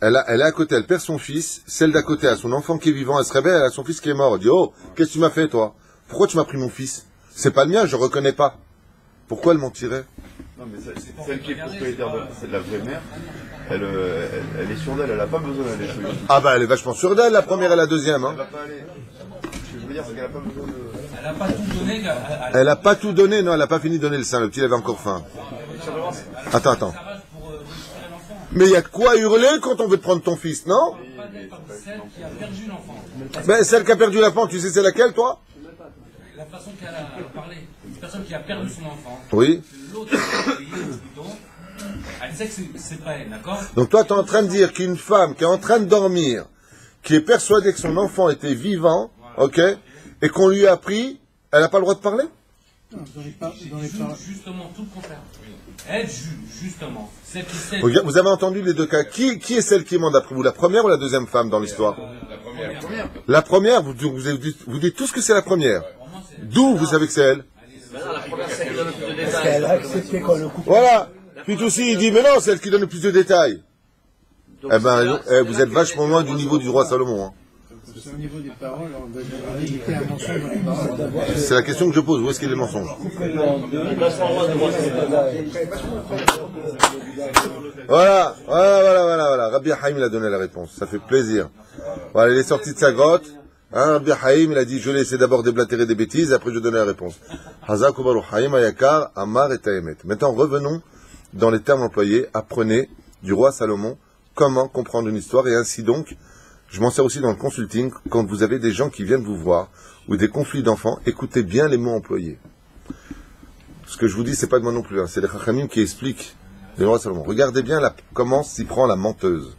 Speaker 1: Elle est à côté, elle perd son fils, celle d'à côté a son enfant qui est vivant, elle se réveille, elle a son fils qui est mort. Elle dit, oh, qu'est-ce que tu m'as fait, toi? Pourquoi tu m'as pris mon fils? C'est pas le mien, je reconnais pas. Pourquoi elle mentirait?
Speaker 4: Non, mais celle qui est propriétaire c'est de la vraie mère, elle est sûre d'elle, elle n'a pas besoin d'aller chez lui.
Speaker 1: Ah bah elle est vachement sûre d'elle, la première et la deuxième. Hein.
Speaker 4: Elle va pas aller. Ce que je veux dire, c'est qu'elle n'a pas besoin de...
Speaker 6: Elle n'a pas tout donné.
Speaker 1: Elle n'a pas tout donné, non, elle n'a pas fini de donner le sein, le petit il avait encore faim. Attends. Mais il y a de quoi hurler quand on veut te prendre ton fils, non?
Speaker 6: Celle qui a perdu l'enfant.
Speaker 1: Mais celle qui a perdu l'enfant, tu sais c'est laquelle, toi?
Speaker 6: La façon qu'elle a parlé. Une personne qui a perdu son enfant.
Speaker 1: Oui.
Speaker 6: L'autre, plutôt, elle sait que c'est pas elle, d'accord?
Speaker 1: Donc toi, tu es en train de dire qu'une femme qui est en train de dormir, qui est persuadée que son enfant était vivant, ok, et qu'on lui a pris, elle n'a pas le droit de parler?
Speaker 6: Non, justement, tout le contraire. Elle, justement, celle qui sait...
Speaker 1: Vous avez entendu les deux cas. Qui est celle qui ment d'après vous? La première ou la deuxième femme dans l'histoire? La première, vous dites tous que c'est la première. D'où vous savez que c'est elle?
Speaker 2: Parce qu'elle a accepté qu'on le coupe.
Speaker 1: Voilà. Puis aussi, il dit, mais non, c'est elle qui donne le plus de détails. Eh ben, vous êtes vachement loin du niveau du roi Salomon. Hein.
Speaker 7: Au niveau des paroles, on doit éviter un mensonge dans les paroles.
Speaker 1: C'est la question que je pose. Où est-ce qu'il y a les mensonges? Voilà. Rabbi Haïm il a donné la réponse. Ça fait plaisir. Voilà, il est sorti de sa grotte. Hein, Rabbi Haïm, il a dit, je laissais d'abord déblatérer des bêtises, après je donnais la réponse. Maintenant, revenons dans les termes employés. Apprenez du roi Salomon comment comprendre une histoire, et ainsi donc, je m'en sers aussi dans le consulting, quand vous avez des gens qui viennent vous voir, ou des conflits d'enfants, écoutez bien les mots employés. Ce que je vous dis, c'est pas de moi non plus, hein, c'est les Chachamim qui expliquent le roi Salomon. Regardez bien comment s'y prend la menteuse.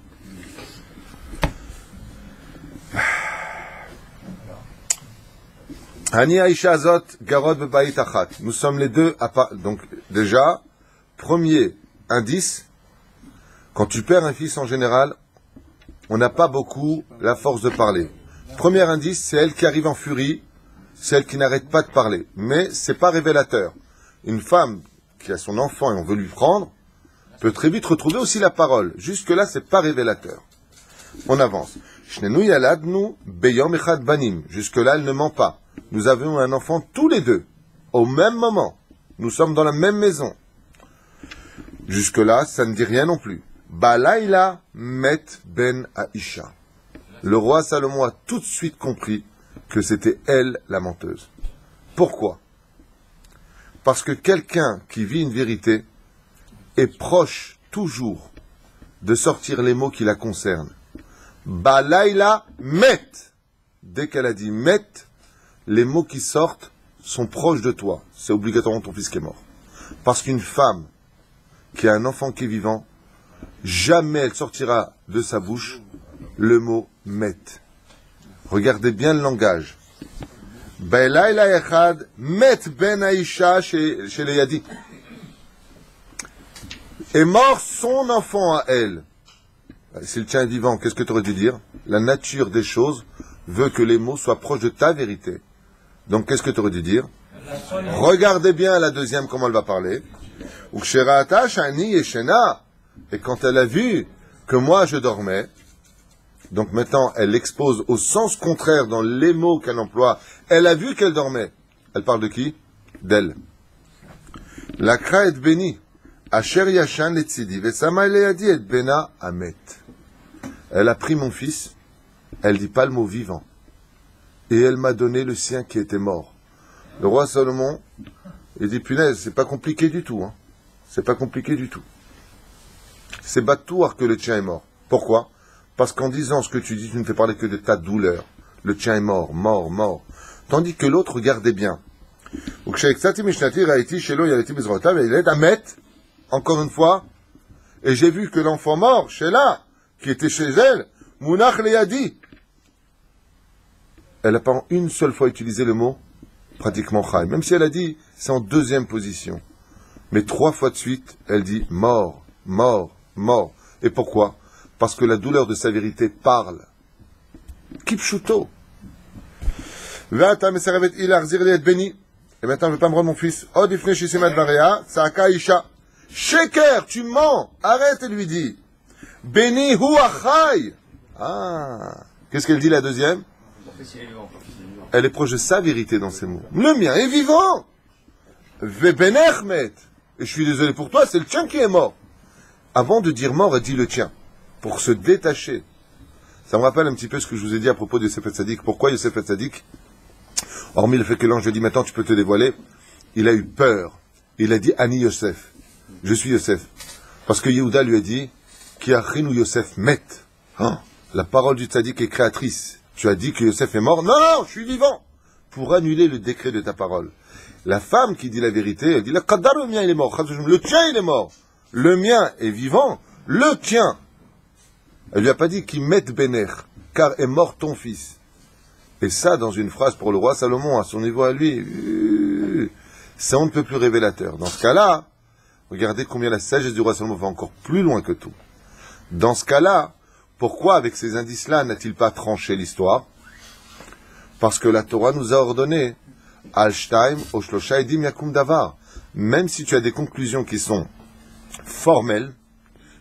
Speaker 1: Hani Aisha Azot, Garod Bebaït Achat. Nous sommes les deux à part. Donc, déjà, premier indice, quand tu perds un fils en général, on n'a pas beaucoup la force de parler. Premier indice, c'est elle qui arrive en furie, c'est elle qui n'arrête pas de parler. Mais c'est pas révélateur. Une femme qui a son enfant et on veut lui prendre, peut très vite retrouver aussi la parole. Jusque-là, c'est pas révélateur. On avance. Shnenu yaladnu beyom echad banim. Jusque-là, elle ne ment pas. Nous avions un enfant tous les deux, au même moment. Nous sommes dans la même maison. Jusque-là, ça ne dit rien non plus. Balaïla met ben Aisha. Le roi Salomon a tout de suite compris que c'était elle la menteuse. Pourquoi? Parce que quelqu'un qui vit une vérité est proche toujours de sortir les mots qui la concernent. Balaïla met. Dès qu'elle a dit met, les mots qui sortent sont proches de toi. C'est obligatoirement ton fils qui est mort. Parce qu'une femme qui a un enfant qui est vivant jamais elle sortira de sa bouche le mot met. Regardez bien le langage. Bailaïla echad met ben aïcha chez les Yadi. Est mort son enfant à elle. Si le tien est vivant, qu'est-ce que tu aurais dû dire? La nature des choses veut que les mots soient proches de ta vérité. Donc qu'est-ce que tu aurais dû dire? Regardez bien la deuxième, comment elle va parler. Et quand elle a vu que moi je dormais, donc maintenant elle l'expose au sens contraire dans les mots qu'elle emploie, elle a vu qu'elle dormait. Elle parle de qui? D'elle. La kra et béni. Asher yashan et tzidi. Vesama eleyadi et bena amet. Elle a pris mon fils, elle dit pas le mot vivant. Et elle m'a donné le sien qui était mort. Le roi Salomon, il dit, punaise, c'est pas compliqué du tout, hein. C'est pas compliqué du tout. C'est battoir que le tien est mort. Pourquoi? Parce qu'en disant ce que tu dis, tu ne fais parler que de ta douleur. Le tien est mort, mort, mort. Tandis que l'autre, regardez bien. Encore une fois, et j'ai vu que l'enfant mort, Sheila, qui était chez elle, Mounach Leyadi. Elle n'a pas une seule fois utilisé le mot pratiquement Chai. Même si elle a dit, c'est en deuxième position. Mais 3 fois de suite, elle dit mort, mort, mort. Et pourquoi? Parce que la douleur de sa vérité parle. Kipshuto. Et maintenant, je ne vais pas me rendre mon fils. Oh, difne shisemat varia, saaka isha. Sheker, tu mens. Arrête, elle lui dit. Béni hu achai. Ah. Qu'est-ce qu'elle dit la deuxième? Elle est proche de sa vérité dans ces mots. Le mien est vivant. Vebenechmet. Et je suis désolé pour toi, c'est le tien qui est mort. Avant de dire mort, elle dit le tien. Pour se détacher. Ça me rappelle un petit peu ce que je vous ai dit à propos de Yosef Hatzadik. Pourquoi Yosef Hatzadik, hormis le fait que l'ange dit maintenant tu peux te dévoiler, il a eu peur. Il a dit Ani Yosef. Je suis Yosef. Parce que Yehuda lui a dit Ki achinu Yosef met. La parole du Tzadik est créatrice. Tu as dit que Yosef est mort? Non, non, je suis vivant. Pour annuler le décret de ta parole. La femme qui dit la vérité, elle dit, le mien il est mort. Le tien il est mort. Le mien est vivant. Le tien. Elle lui a pas dit qu'il mette Bener, car est mort ton fils. Et ça, dans une phrase pour le roi Salomon, à son niveau à lui, ça on ne peut plus révélateur. Dans ce cas-là, regardez combien la sagesse du roi Salomon va encore plus loin que tout. Dans ce cas-là, pourquoi, avec ces indices-là, n'a-t-il pas tranché l'histoire? Parce que la Torah nous a ordonné, Al-Shtaim, Oshlosha Edim Yakum Davar. Même si tu as des conclusions qui sont formelles,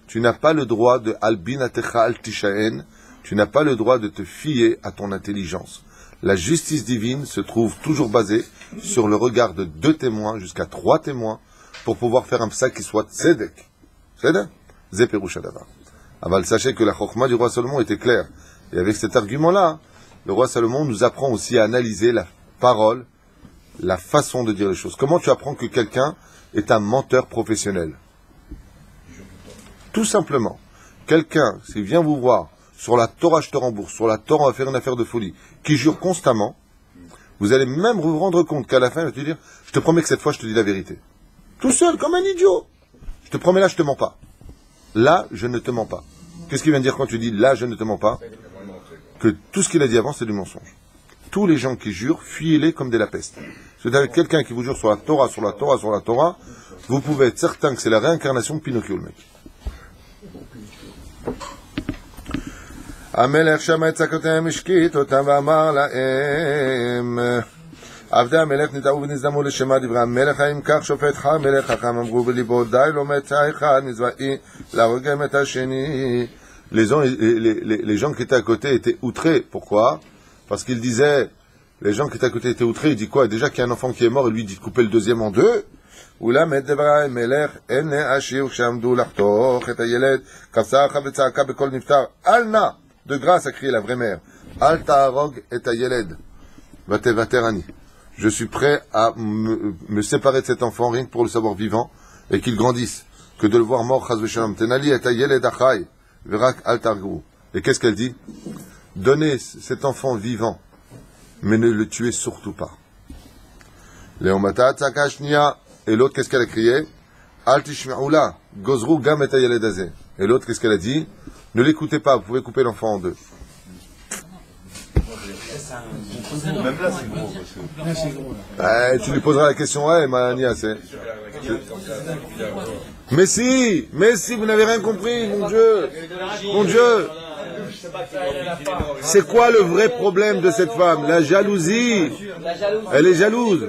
Speaker 1: tu n'as pas le droit de Albin Atecha Al-Tishaen, tu n'as pas le droit de te fier à ton intelligence. La justice divine se trouve toujours basée sur le regard de 2 témoins, jusqu'à 3 témoins, pour pouvoir faire un psa qui soit tzedek. Tzedek? Zeperush Adavar. Aval, sachez que la chokma du roi Salomon était claire. Et avec cet argument-là, le roi Salomon nous apprend aussi à analyser la parole, la façon de dire les choses. Comment tu apprends que quelqu'un est un menteur professionnel? Tout simplement. Quelqu'un, s'il vient vous voir, sur la Torah je te rembourse, sur la Torah on va faire une affaire de folie, qui jure constamment, vous allez même vous rendre compte qu'à la fin, il va te dire, je te promets que cette fois je te dis la vérité. Tout seul, comme un idiot. Je te promets là, je te mens pas. Là, je ne te mens pas. Qu'est-ce qu'il vient de dire quand tu dis là, je ne te mens pas? Que tout ce qu'il a dit avant, c'est du mensonge. Tous les gens qui jurent, fuyez-les comme des la peste. C'est avec quelqu'un qui vous jure sur la Torah, sur la Torah, sur la Torah, vous pouvez être certain que c'est la réincarnation de Pinocchio, le mec. המלך שמע את צעקותיהם השקיט אותם ואמר להם עבדי המלך נטעו ונזדמו לשמע דברי המלך האם כך שופטך המלך חכם אמרו בליבו די לא מצא אחד מצבאי להרוג גם את השני. Les gens qui étaient à côté étaient outrés. Pourquoi? Parce qu'ils disaient, les gens qui étaient à côté étaient outrés. Il dit quoi? Déjà qu'il y a un enfant qui est mort, et lui dit de couper le deuxième en 2. אולם את דברי המלך אין להשאיר כשעמדו לחתוך את הילד כסחה וצעקה בקול נפטר אל נא de grâce a crié la vraie mère Al ta'arog et ayeled vatevaterani. Je suis prêt à me séparer de cet enfant rien que pour le savoir vivant et qu'il grandisse que de le voir mort chas v'shalom tenali et ayeled achai verak al targou. Et qu'est-ce qu'elle dit? Donnez cet enfant vivant mais ne le tuez surtout pas. Leomata tzaka shnia. Et l'autre, qu'est-ce qu'elle a crié? Al tishma'ula, gozru gam et ayeled azeh. Et l'autre, qu'est-ce qu'elle a dit? Ne l'écoutez pas, vous pouvez couper l'enfant en deux.
Speaker 4: Même là, c'est gros. Parce que...
Speaker 7: Là, c'est gros, là.
Speaker 1: Tu lui poseras la question, ouais, Mania, c'est... Mais si, vous n'avez rien compris, mon Dieu. Mon Dieu. C'est quoi le vrai problème de cette femme? La jalousie. Elle est jalouse.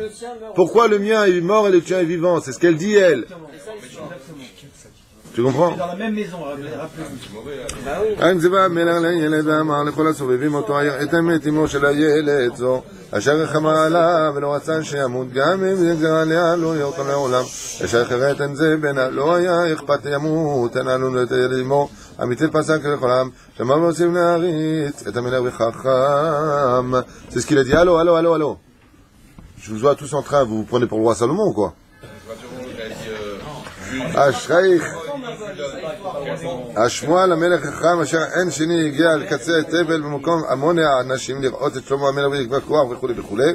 Speaker 1: Pourquoi le mien est mort et le tien est vivant? C'est ce qu'elle dit, elle. Tu comprends?
Speaker 2: Dans la même maison, rappelez-vous.
Speaker 1: אשר חמה עליו ולא רצה שימות גם אם נגזר עליה לא יהיה אותו לעולם אשר אחרת אין זה בינה לא היה אכפת ימות אין עלון לתאר עמו אמיתי פסק לכולם שמר ועושים להריץ את המלך בחכם. C'est ce qu'il a dit. Allô. Je vous vois tous en train, vous vous prenez pour le roi Salomon, quoi. אשרייך השמואל המלך החכם אשר אין שני הגיע על קצה התבל במקום המוני האנשים לראות את שלמה המלך ולקבוע כוח וכולי וכולי.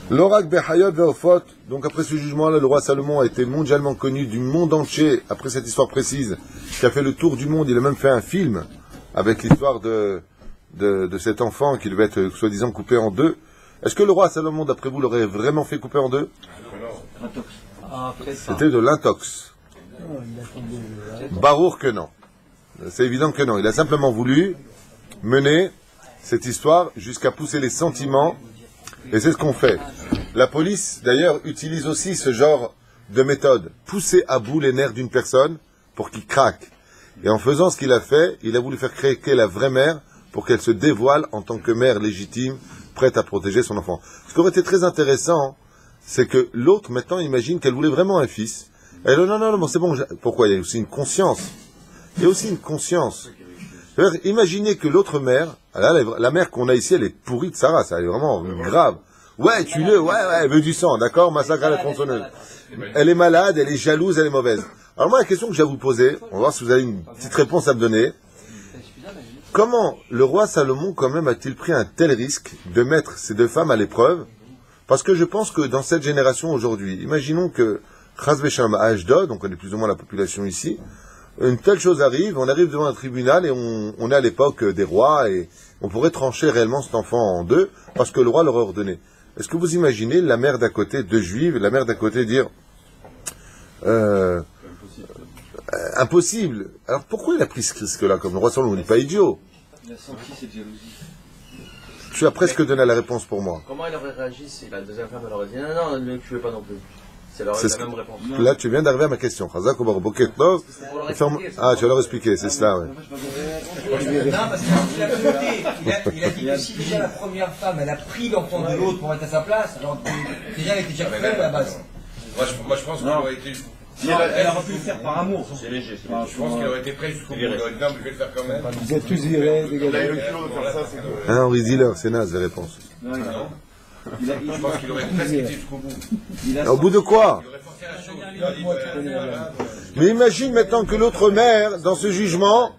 Speaker 1: L'orak Behayot Veofot, donc après ce jugement-là, le roi Salomon a été mondialement connu du monde entier, après cette histoire précise, qui a fait le tour du monde. Il a même fait un film avec l'histoire de cet enfant qui devait être soi-disant coupé en deux. Est-ce que le roi Salomon, d'après vous, l'aurait vraiment fait couper en deux? C'était de l'intox. Barour que non. C'est évident que non. Il a simplement voulu mener cette histoire jusqu'à pousser les sentiments. Et c'est ce qu'on fait. La police, d'ailleurs, utilise aussi ce genre de méthode. Pousser à bout les nerfs d'une personne pour qu'il craque. Et en faisant ce qu'il a fait, il a voulu faire craquer la vraie mère pour qu'elle se dévoile en tant que mère légitime, prête à protéger son enfant. Ce qui aurait été très intéressant, c'est que l'autre, maintenant, imagine qu'elle voulait vraiment un fils. Elle dit, non, c'est bon. Pourquoi? Il y a aussi une conscience. Il y a aussi une conscience. C'est-à-dire, imaginez que l'autre mère, la mère qu'on a ici, elle est pourrie de Sarah, ça, elle est vraiment grave. Ouais, tue-le, ouais, elle veut du sang, d'accord, massacre à la tronçonneuse. Elle est malade, elle est jalouse, elle est mauvaise. Alors moi, la question que je vais vous poser, on va voir si vous avez une petite réponse à me donner. Comment le roi Salomon, quand même, a-t-il pris un tel risque de mettre ces deux femmes à l'épreuve? Parce que je pense que dans cette génération aujourd'hui, imaginons que Chas V'Shalom à Ashdod, on connaît plus ou moins la population ici, une telle chose arrive, on arrive devant un tribunal et on est à l'époque des rois et on pourrait trancher réellement cet enfant en deux parce que le roi l'aurait ordonné. Est-ce que vous imaginez la mère d'à côté, deux juives, la mère d'à côté dire impossible. Alors pourquoi il a pris ce risque-là? Comme le roi Salomon, il n'est pas idiot.
Speaker 3: Il a senti cette jalousie.
Speaker 1: Tu as presque donné la réponse pour moi.
Speaker 8: Comment il aurait réagi si la deuxième femme elle aurait dit non, ne le tuez pas non plus? C'est la même réponse.
Speaker 1: Là, tu viens d'arriver à ma question. Ah, tu vas leur expliquer, c'est cela, ouais.
Speaker 2: Non, parce qu'il a compté. Il a dit que si déjà la première femme, elle a pris l'enfant de l'autre pour être à sa place, alors déjà elle était déjà prête à la base.
Speaker 5: Moi, je pense qu'il aurait été.
Speaker 2: Elle aurait pu le faire par amour.
Speaker 3: C'est léger.
Speaker 5: Je pense qu'il aurait été prêt jusqu'au bout. Il aurait dit non, mais je vais le faire quand même.
Speaker 7: Vous êtes tous virés, les
Speaker 4: Là, il a
Speaker 7: gars.
Speaker 4: eu le culot de faire ça, c'est que...
Speaker 1: Hein, Henri Ziller, c'est naze, les réponses.
Speaker 5: Je pense qu'il aurait presque été jusqu'au bout.
Speaker 1: Au bout de quoi?
Speaker 5: Il aurait forcé la chose.
Speaker 1: Mais imagine maintenant que l'autre mère, dans ce jugement,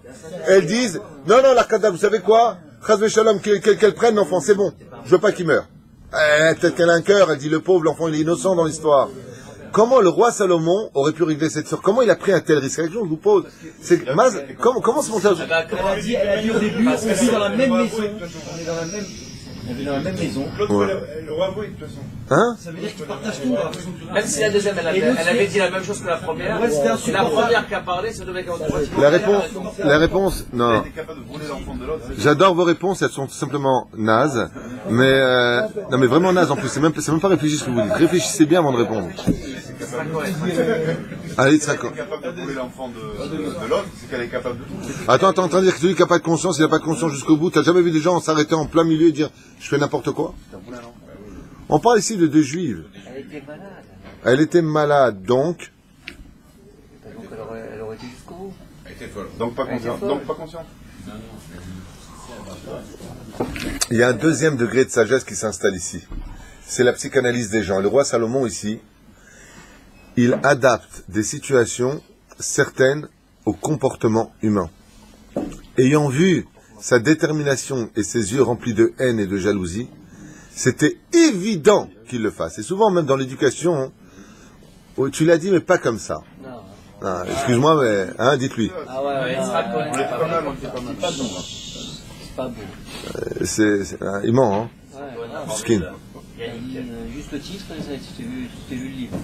Speaker 1: elle dise non, la Kada, vous savez quoi? Chas V'Shalom, qu'elle prenne l'enfant, c'est bon. Je veux pas qu'il meure. Peut-être qu'elle a un cœur, elle dit le pauvre, l'enfant il est innocent dans l'histoire. Comment le roi Salomon aurait pu régler cette histoire? Comment il a pris un tel risque? La question que je vous pose, c'est comment c'est monté?
Speaker 2: Elle a dit au début, on vit dans la même maison. On vit dans la même maison.
Speaker 4: L'autre, le roi avoué, de toute façon.
Speaker 1: Hein?
Speaker 2: Ça veut dire qu'il partage tout.
Speaker 8: Même si la deuxième elle avait dit la même chose que la première,
Speaker 2: Ouais, c'était
Speaker 8: c'est la première qui a parlé, ça devait être
Speaker 1: La réponse,
Speaker 4: Elle
Speaker 1: non.
Speaker 4: était capable de voler l'enfant de l'autre.
Speaker 1: J'adore vos réponses, elles sont tout simplement nazes, mais non mais vraiment nazes en plus, c'est même pas réfléchir ce que vous dites. Réfléchissez bien avant de répondre. Allez,
Speaker 4: Elle est capable de voler l'enfant de l'autre, c'est qu'elle est capable de tout.
Speaker 1: Attends, t'es en train de dire que celui qui n'a pas de conscience, il n'a pas de conscience jusqu'au bout. T'as jamais vu des gens s'arrêter en plein milieu et dire je fais n'importe quoi? On parle ici de deux juives.
Speaker 8: Elle était malade.
Speaker 1: Elle était malade, donc
Speaker 8: Donc elle aurait dit jusqu'au bout.
Speaker 5: Elle était folle.
Speaker 4: Donc pas conscient. Donc pas conscient.
Speaker 1: il y a un deuxième degré de sagesse qui s'installe ici. C'est la psychanalyse des gens. Le roi Salomon ici, il adapte des situations certaines au comportement humain. ayant vu sa détermination et ses yeux remplis de haine et de jalousie, c'était évident qu'il le fasse. Et souvent, même dans l'éducation, tu l'as dit, mais pas comme ça. Ah, excuse-moi, mais dites-lui.
Speaker 8: Ah ouais, il sera
Speaker 4: On est pas mal, on est pas mal.
Speaker 8: C'est pas beau.
Speaker 1: Il ment, hein.
Speaker 8: Ouais,
Speaker 1: Skin.
Speaker 8: il y a juste le titre, tu t'es vu le livre.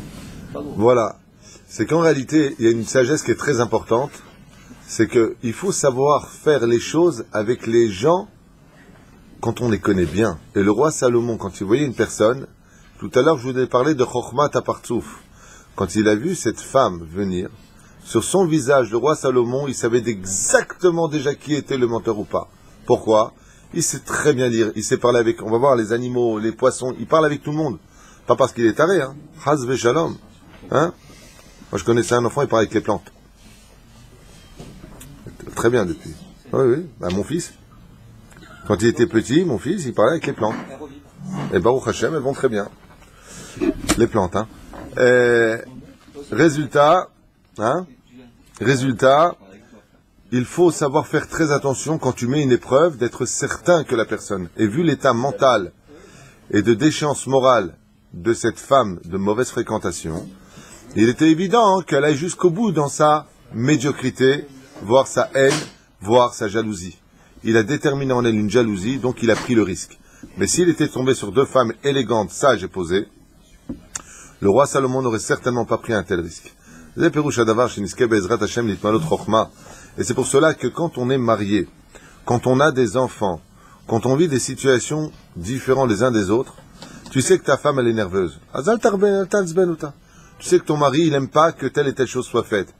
Speaker 8: Pas beau.
Speaker 1: Voilà. C'est qu'en réalité, il y a une sagesse qui est très importante. C'est qu'il faut savoir faire les choses avec les gens quand on les connaît bien. Et le roi Salomon, quand il voyait une personne, tout à l'heure je vous ai parlé de Chokhmat Apartouf. Quand il a vu cette femme venir, sur son visage, le roi Salomon, il savait exactement déjà qui était le menteur ou pas. Pourquoi? Il sait très bien lire, il sait parler avec, on va voir, les animaux, les poissons, il parle avec tout le monde. Pas parce qu'il est taré, hein. Hazve Shalom. Hein? Moi je connaissais un enfant, il parlait avec les plantes. Très bien depuis. Oui. Mon fils. Quand il était petit, mon fils, il parlait avec les plantes. Et Baruch Hashem, elles vont très bien. Les plantes, hein. Résultat, il faut savoir faire très attention quand tu mets une épreuve, d'être certain que la personne, et vu l'état mental et de déchéance morale de cette femme de mauvaise fréquentation, il était évident qu'elle aille jusqu'au bout dans sa médiocrité, voire sa haine, voire sa jalousie. Il a déterminé en elle une jalousie, donc il a pris le risque. Mais s'il était tombé sur deux femmes élégantes, sages et posées, le roi Salomon n'aurait certainement pas pris un tel risque. Et c'est pour cela que quand on est marié, quand on a des enfants, quand on vit des situations différentes les uns des autres, tu sais que ta femme elle est nerveuse. Tu sais que ton mari il n'aime pas que telle et telle chose soit faite.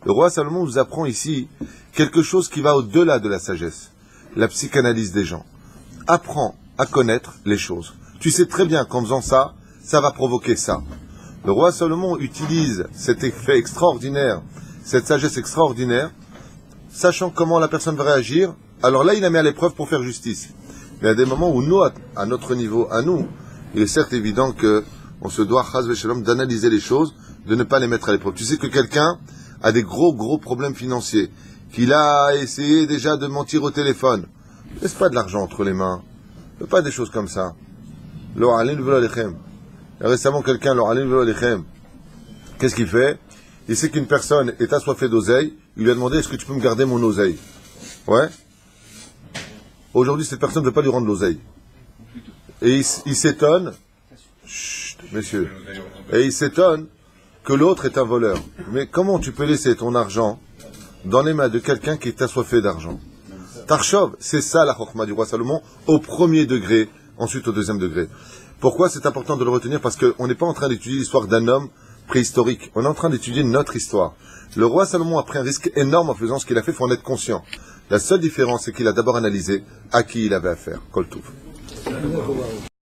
Speaker 1: Le roi Salomon nous apprend ici quelque chose qui va au-delà de la sagesse, la psychanalyse des gens. Apprends à connaître les choses. Tu sais très bien qu'en faisant ça, ça va provoquer ça. Le roi Salomon utilise cet effet extraordinaire, cette sagesse extraordinaire, sachant comment la personne va réagir. Alors là, il la met à l'épreuve pour faire justice. Mais à des moments où nous, à notre niveau, à nous, il est certes évident que on se doit, chas v'shalom, d'analyser les choses, de ne pas les mettre à l'épreuve. Tu sais que quelqu'un a des gros problèmes financiers, qu'il a essayé déjà de mentir au téléphone. Laisse pas de l'argent entre les mains. Fais pas des choses comme ça. Récemment, quelqu'un, qu'est-ce qu'il fait? Il sait qu'une personne est assoiffée d'oseille. Il lui a demandé, est-ce que tu peux me garder mon oseille? Ouais. Aujourd'hui, cette personne ne veut pas lui rendre l'oseille. Et il s'étonne. Chut, messieurs. Et il s'étonne que l'autre est un voleur. Mais comment tu peux laisser ton argent dans les mains de quelqu'un qui est assoiffé d'argent? Tarchov, c'est ça la chokhma du roi Salomon, au premier degré, ensuite au deuxième degré. Pourquoi c'est important de le retenir? Parce qu'on n'est pas en train d'étudier l'histoire d'un homme préhistorique. On est en train d'étudier notre histoire. Le roi Salomon a pris un risque énorme en faisant ce qu'il a fait, il faut en être conscient. La seule différence, c'est qu'il a d'abord analysé à qui il avait affaire. Kol Tov.